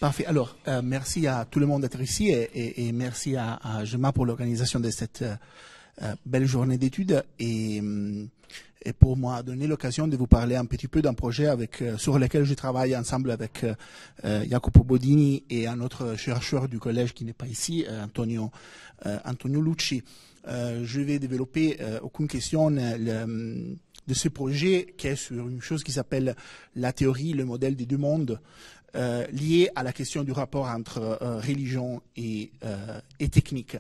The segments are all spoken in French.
Parfait. Alors, merci à tout le monde d'être ici et merci à Gemma pour l'organisation de cette belle journée d'études et pour moi donner l'occasion de vous parler un petit peu d'un projet sur lequel je travaille ensemble avec Jacopo Bodini et un autre chercheur du collège qui n'est pas ici, Antonio Lucci. Je vais développer aucune question de ce projet qui est sur une chose qui s'appelle la théorie, le modèle des deux mondes, lié à la question du rapport entre religion et technique.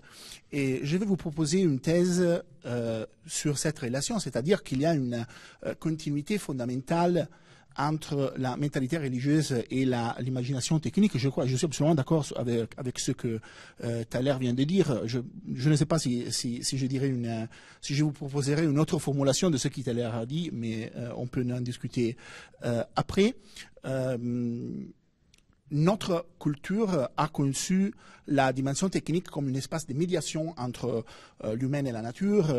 Et je vais vous proposer une thèse sur cette relation, c'est-à-dire qu'il y a une continuité fondamentale entre la mentalité religieuse et l'imagination technique. Je suis absolument d'accord avec ce que Thaler vient de dire. Je ne sais pas si je vous proposerai une autre formulation de ce que Thaler a dit, mais on peut en discuter après. Notre culture a conçu la dimension technique comme un espace de médiation entre l'humain et la nature,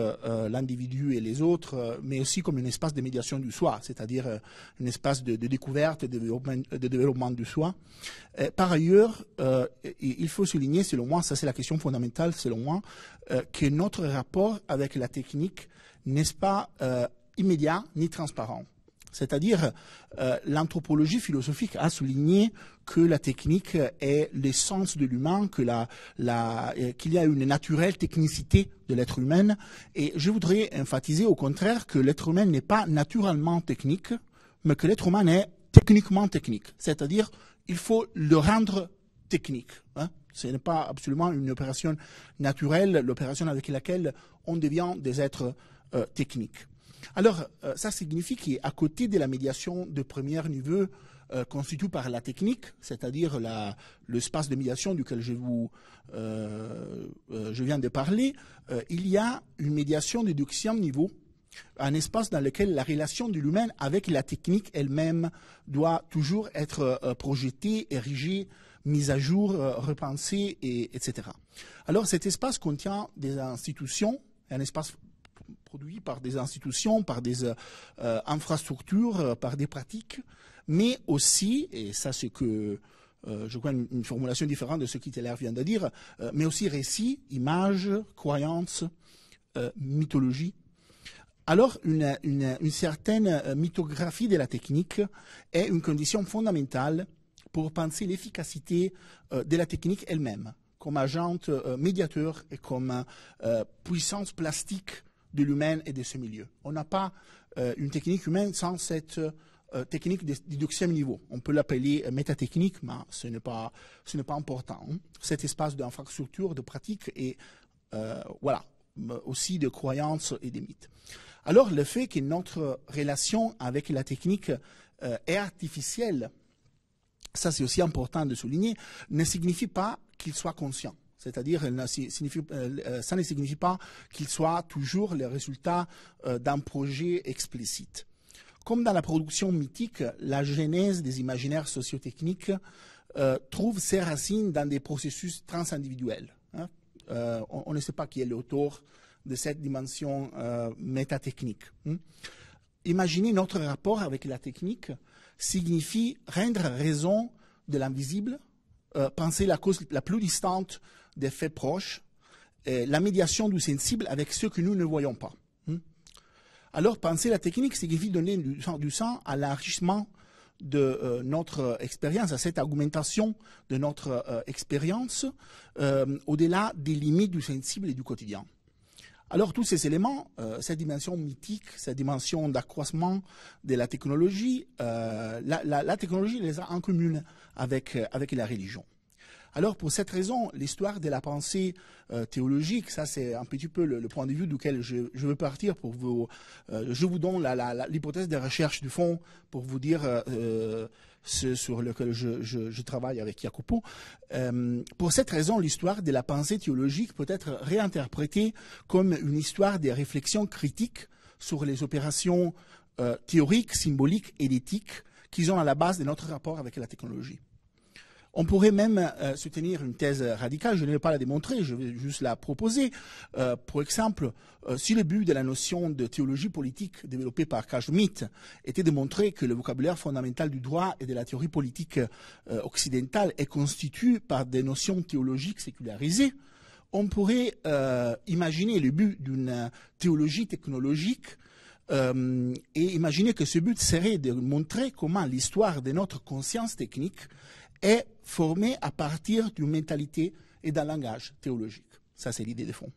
l'individu et les autres, mais aussi comme un espace de médiation du soi, c'est-à-dire un espace de découverte et de développement du soi. Par ailleurs, il faut souligner, selon moi, ça c'est la question fondamentale, selon moi, que notre rapport avec la technique n'est pas immédiat ni transparent. C'est-à-dire, l'anthropologie philosophique a souligné que la technique est l'essence de l'humain, qu'il y a une naturelle technicité de l'être humain. Et je voudrais emphasiser au contraire que l'être humain n'est pas naturellement technique, mais que l'être humain est techniquement technique. C'est-à-dire, il faut le rendre technique. Ce n'est pas absolument une opération naturelle, l'opération avec laquelle on devient des êtres techniques. Alors, ça signifie qu'à côté de la médiation de premier niveau constituée par la technique, c'est-à-dire l'espace de médiation duquel je viens de parler, il y a une médiation de deuxième niveau, un espace dans lequel la relation de l'humain avec la technique elle-même doit toujours être projetée, érigée, mise à jour, repensée, etc. Alors, cet espace contient des institutions, un espace produit par des institutions, par des infrastructures, par des pratiques, mais aussi, et ça c'est que je crois une formulation différente de ce qu'Hitler vient de dire, mais aussi récits, images, croyances, mythologie. Alors, une certaine mythographie de la technique est une condition fondamentale pour penser l'efficacité de la technique elle-même, comme agent médiateur et comme puissance plastique de l'humain et de ce milieu. On n'a pas une technique humaine sans cette technique du deuxième niveau. On peut l'appeler métatechnique, mais ce n'est pas important. Cet espace d'infrastructure, de pratique et voilà, aussi de croyances et de mythes. Alors, le fait que notre relation avec la technique est artificielle, ça c'est aussi important de souligner, ne signifie pas qu'il soit conscient. C'est-à-dire, ça ne signifie pas qu'il soit toujours le résultat d'un projet explicite. Comme dans la production mythique, la genèse des imaginaires sociotechniques trouve ses racines dans des processus transindividuels. On ne sait pas qui est l'auteur de cette dimension métatechnique. Imaginer notre rapport avec la technique signifie rendre raison de l'invisible, penser la cause la plus distante des faits proches, la médiation du sensible avec ceux que nous ne voyons pas. Alors, penser la technique signifie donner du sens à l'enrichissement de notre expérience, à cette augmentation de notre expérience, au-delà des limites du sensible et du quotidien. Alors, tous ces éléments, cette dimension mythique, cette dimension d'accroissement de la technologie, la technologie les a en commun avec la religion. Alors, pour cette raison, l'histoire de la pensée théologique, ça c'est un petit peu le point de vue duquel je veux partir pour vous. Je vous donne l'hypothèse de recherche du fond pour vous dire ce sur lequel je travaille avec Jacopo. Pour cette raison, l'histoire de la pensée théologique peut être réinterprétée comme une histoire des réflexions critiques sur les opérations théoriques, symboliques et éthiques qui sont à la base de notre rapport avec la technologie. On pourrait même soutenir une thèse radicale, je ne vais pas la démontrer, je vais juste la proposer. Par exemple, si le but de la notion de théologie politique développée par Carl Schmitt était de montrer que le vocabulaire fondamental du droit et de la théorie politique occidentale est constitué par des notions théologiques sécularisées, on pourrait imaginer le but d'une théologie technologique et imaginer que ce but serait de montrer comment l'histoire de notre conscience technique est formée à partir d'une mentalité et d'un langage théologique. Ça, c'est l'idée de fond.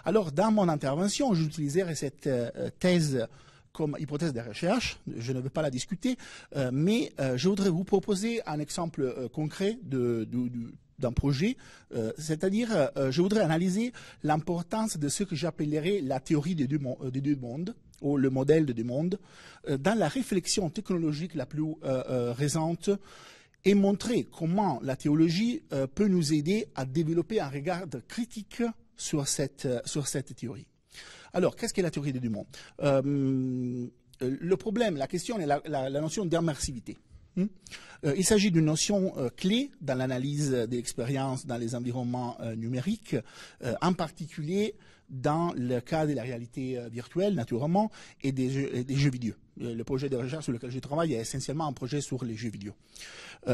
Alors, dans mon intervention, j'utiliserai cette thèse comme hypothèse de recherche. Je ne vais pas la discuter, mais je voudrais vous proposer un exemple concret d'un projet, c'est-à-dire je voudrais analyser l'importance de ce que j'appellerais la théorie des deux mondes, ou le modèle des deux mondes, dans la réflexion technologique la plus récente, et montrer comment la théologie peut nous aider à développer un regard critique sur cette théorie. Alors, qu'est-ce qu'est la théorie des deux mondes? Le problème, la question est la notion d'immersivité. Il s'agit d'une notion clé dans l'analyse des expériences dans les environnements numériques, en particulier dans le cas de la réalité virtuelle, naturellement, et des jeux vidéo. Le projet de recherche sur lequel je travaille est essentiellement un projet sur les jeux vidéo.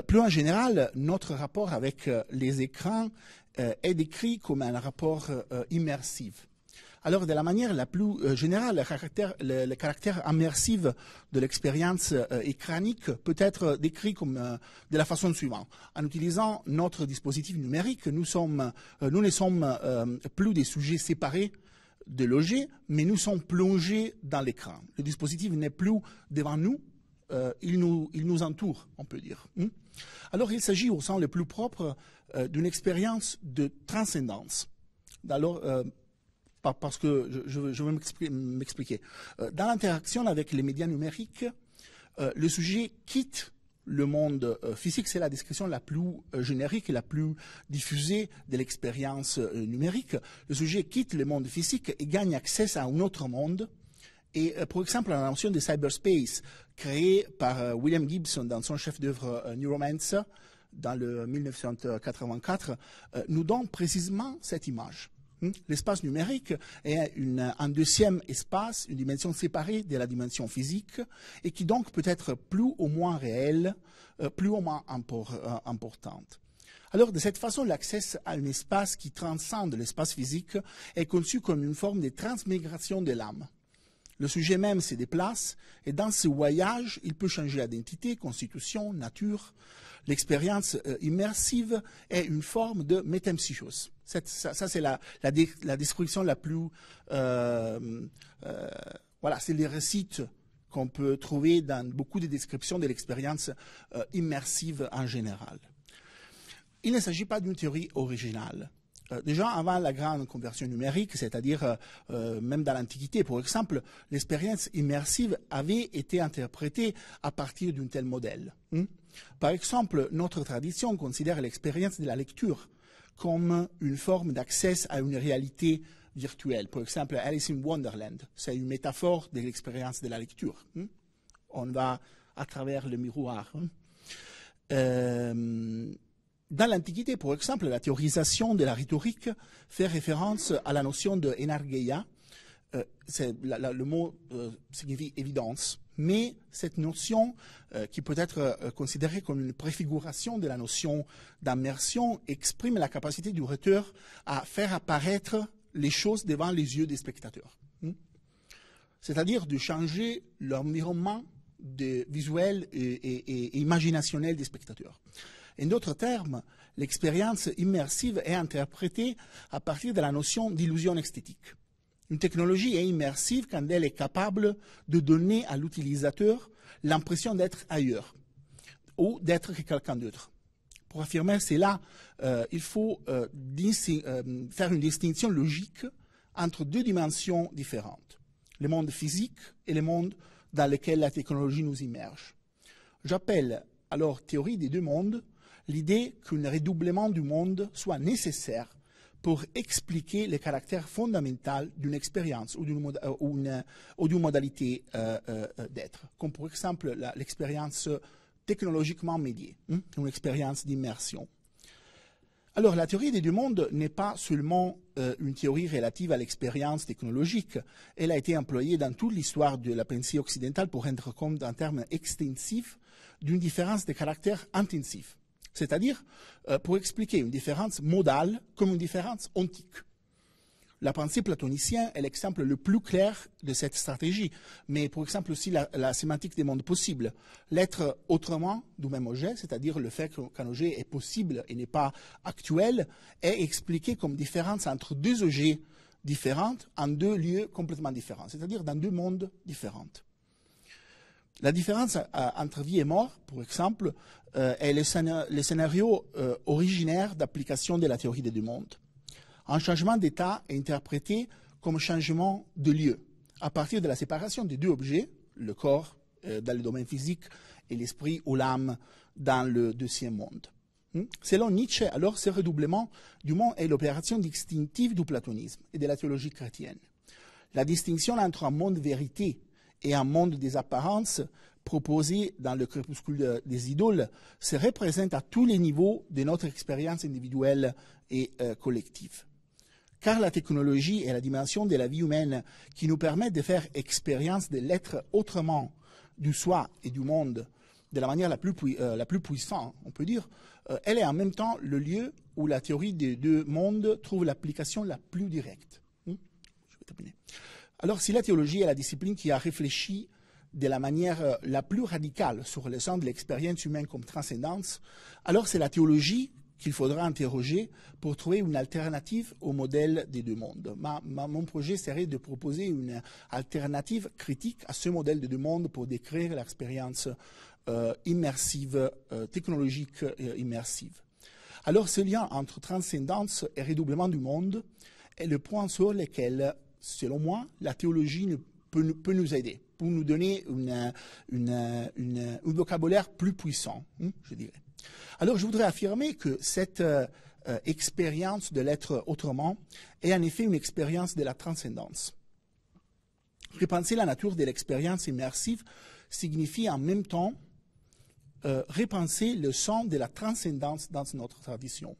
Plus en général, notre rapport avec les écrans est décrit comme un rapport immersif. Alors, de la manière la plus générale, le caractère immersif de l'expérience écranique peut être décrit comme de la façon suivante. En utilisant notre dispositif numérique, nous ne sommes plus des sujets séparés de l'objet, mais nous sommes plongés dans l'écran. Le dispositif n'est plus devant nous, il nous entoure, on peut dire. Alors, il s'agit au sens le plus propre d'une expérience de transcendance. Alors, parce que je vais m'expliquer. Dans l'interaction avec les médias numériques, le sujet quitte le monde physique, c'est la description la plus générique et la plus diffusée de l'expérience numérique. Le sujet quitte le monde physique et gagne accès à un autre monde. Et par exemple, la notion de cyberspace, créée par William Gibson dans son chef-d'œuvre Neuromancer, dans le 1984, nous donne précisément cette image. L'espace numérique est un deuxième espace, une dimension séparée de la dimension physique, et qui donc peut être plus ou moins réelle, plus ou moins importante. Alors, de cette façon, l'accès à un espace qui transcende l'espace physique est conçu comme une forme de transmigration de l'âme. Le sujet même se déplace, et dans ce voyage, il peut changer d'identité, constitution, nature. L'expérience immersive est une forme de métempsychose. Ça c'est la description la plus... voilà, c'est les récits qu'on peut trouver dans beaucoup de descriptions de l'expérience immersive en général. Il ne s'agit pas d'une théorie originale. Déjà avant la grande conversion numérique, c'est-à-dire même dans l'Antiquité, par exemple, l'expérience immersive avait été interprétée à partir d'un tel modèle. Par exemple, notre tradition considère l'expérience de la lecture comme une forme d'accès à une réalité virtuelle. Par exemple, Alice in Wonderland, c'est une métaphore de l'expérience de la lecture. On va à travers le miroir. Dans l'Antiquité, par exemple, la théorisation de la rhétorique fait référence à la notion de enargeia. Le mot signifie évidence, mais cette notion, qui peut être considérée comme une préfiguration de la notion d'immersion, exprime la capacité du rhéteur à faire apparaître les choses devant les yeux des spectateurs. C'est-à-dire de changer l'environnement visuel et imaginationnel des spectateurs. En d'autres termes, l'expérience immersive est interprétée à partir de la notion d'illusion esthétique. Une technologie est immersive quand elle est capable de donner à l'utilisateur l'impression d'être ailleurs ou d'être quelqu'un d'autre. Pour affirmer cela, il faut faire une distinction logique entre deux dimensions différentes, le monde physique et le monde dans lequel la technologie nous immerge. J'appelle alors théorie des deux mondes l'idée qu'un redoublement du monde soit nécessaire pour expliquer le caractère fondamental d'une expérience ou d'une modalité d'être, comme par exemple l'expérience technologiquement médiée, une expérience d'immersion. Alors, la théorie des deux mondes n'est pas seulement une théorie relative à l'expérience technologique. Elle a été employée dans toute l'histoire de la pensée occidentale pour rendre compte en termes extensifs d'une différence de caractère intensif, c'est-à-dire pour expliquer une différence modale comme une différence ontique. La pensée platonicienne est l'exemple le plus clair de cette stratégie, mais pour exemple aussi la sémantique des mondes possibles. L'être autrement du même objet, c'est-à-dire le fait qu'un objet est possible et n'est pas actuel, est expliqué comme différence entre deux objets différents en deux lieux complètement différents, c'est-à-dire dans deux mondes différents. La différence entre vie et mort, par exemple, est le scénario originaire d'application de la théorie des deux mondes. Un changement d'état est interprété comme changement de lieu, à partir de la séparation des deux objets, le corps dans le domaine physique et l'esprit ou l'âme dans le deuxième monde. Selon Nietzsche, alors, ce redoublement du monde est l'opération distinctive du platonisme et de la théologie chrétienne. La distinction entre un monde vérité et un monde des apparences proposé dans le crépuscule des idoles se représente à tous les niveaux de notre expérience individuelle et collective. Car la technologie est la dimension de la vie humaine qui nous permet de faire expérience de l'être autrement du soi et du monde de la manière la plus puissante, on peut dire, elle est en même temps le lieu où la théorie des deux mondes trouve l'application la plus directe. Je vais terminer. Alors, si la théologie est la discipline qui a réfléchi de la manière la plus radicale sur le sens de l'expérience humaine comme transcendance, alors c'est la théologie qu'il faudra interroger pour trouver une alternative au modèle des deux mondes. Mon projet serait de proposer une alternative critique à ce modèle des deux mondes pour décrire l'expérience immersive, technologique immersive. Alors, ce lien entre transcendance et redoublement du monde est le point sur lequel, selon moi, la théologie peut nous aider, pour nous donner un vocabulaire plus puissant, je dirais. Alors, je voudrais affirmer que cette expérience de l'être autrement est en effet une expérience de la transcendance. Repenser la nature de l'expérience immersive signifie en même temps repenser le sens de la transcendance dans notre tradition.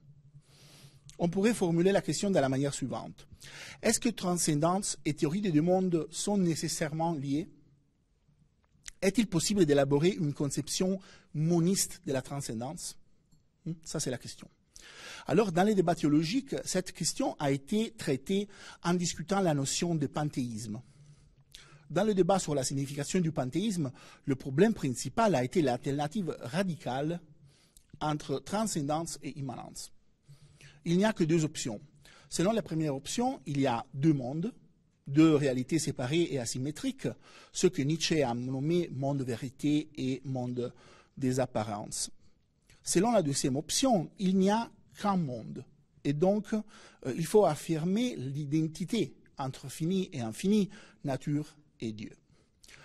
On pourrait formuler la question de la manière suivante. Est-ce que transcendance et théorie des deux mondes sont nécessairement liées? Est-il possible d'élaborer une conception moniste de la transcendance? Ça, c'est la question. Alors, dans les débats théologiques, cette question a été traitée en discutant la notion de panthéisme. Dans le débat sur la signification du panthéisme, le problème principal a été l'alternative radicale entre transcendance et immanence. Il n'y a que deux options. Selon la première option, il y a deux mondes, deux réalités séparées et asymétriques, ce que Nietzsche a nommé monde vérité et monde des apparences. Selon la deuxième option, il n'y a qu'un monde. Et donc, il faut affirmer l'identité entre fini et infini, nature et Dieu.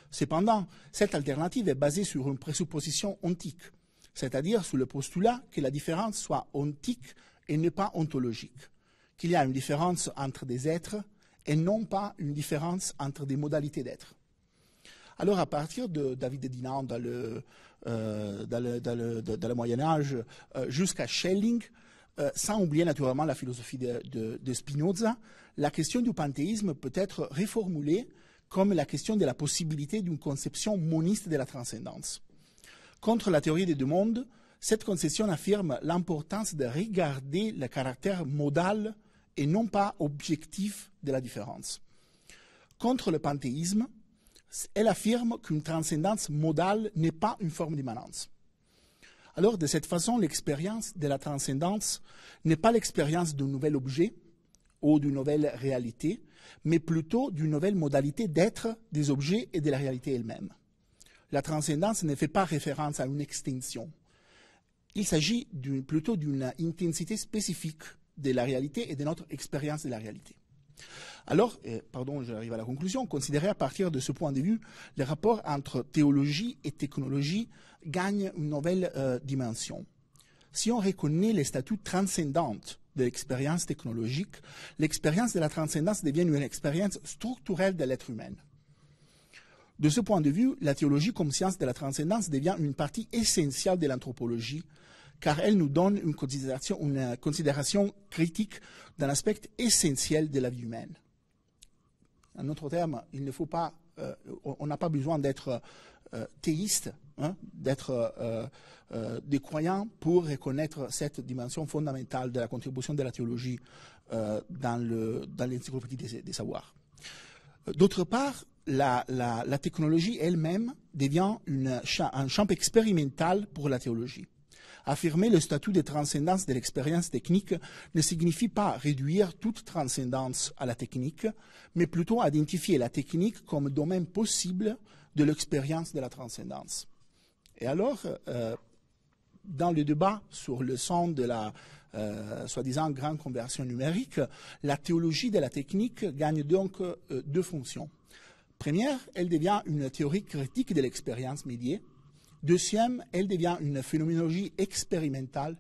Cependant, cette alternative est basée sur une présupposition ontique, c'est-à-dire sur le postulat que la différence soit ontique et non pas ontologique, qu'il y a une différence entre des êtres et non pas une différence entre des modalités d'être. Alors, à partir de David de Dinan dans le Moyen-Âge jusqu'à Schelling, sans oublier naturellement la philosophie de Spinoza, la question du panthéisme peut être reformulée comme la question de la possibilité d'une conception moniste de la transcendance. Contre la théorie des deux mondes, cette conception affirme l'importance de regarder le caractère modal et non pas objectif de la différence. Contre le panthéisme, elle affirme qu'une transcendance modale n'est pas une forme d'immanence. Alors, de cette façon, l'expérience de la transcendance n'est pas l'expérience d'un nouvel objet ou d'une nouvelle réalité, mais plutôt d'une nouvelle modalité d'être des objets et de la réalité elle-même. La transcendance ne fait pas référence à une extinction. Il s'agit plutôt d'une intensité spécifique de la réalité et de notre expérience de la réalité. Alors, j'arrive à la conclusion, considérer à partir de ce point de vue, le rapport entre théologie et technologie gagne une nouvelle dimension. Si on reconnaît les statuts transcendants de l'expérience technologique, l'expérience de la transcendance devient une expérience structurelle de l'être humain. De ce point de vue, la théologie comme science de la transcendance devient une partie essentielle de l'anthropologie, car elle nous donne une considération critique d'un aspect essentiel de la vie humaine. En d'autres termes, il ne faut pas, on n'a pas besoin d'être théiste, hein, d'être des croyants pour reconnaître cette dimension fondamentale de la contribution de la théologie dans l'encyclopédie des savoirs. D'autre part, la technologie elle-même devient un champ expérimental pour la théologie. Affirmer le statut de transcendance de l'expérience technique ne signifie pas réduire toute transcendance à la technique, mais plutôt identifier la technique comme domaine possible de l'expérience de la transcendance. Et alors, dans le débat sur le sens de la soi-disant grande conversion numérique, la théologie de la technique gagne donc deux fonctions. Première, elle devient une théorie critique de l'expérience médiée. Deuxième, elle devient une phénoménologie expérimentale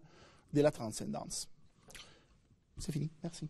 de la transcendance. C'est fini, merci.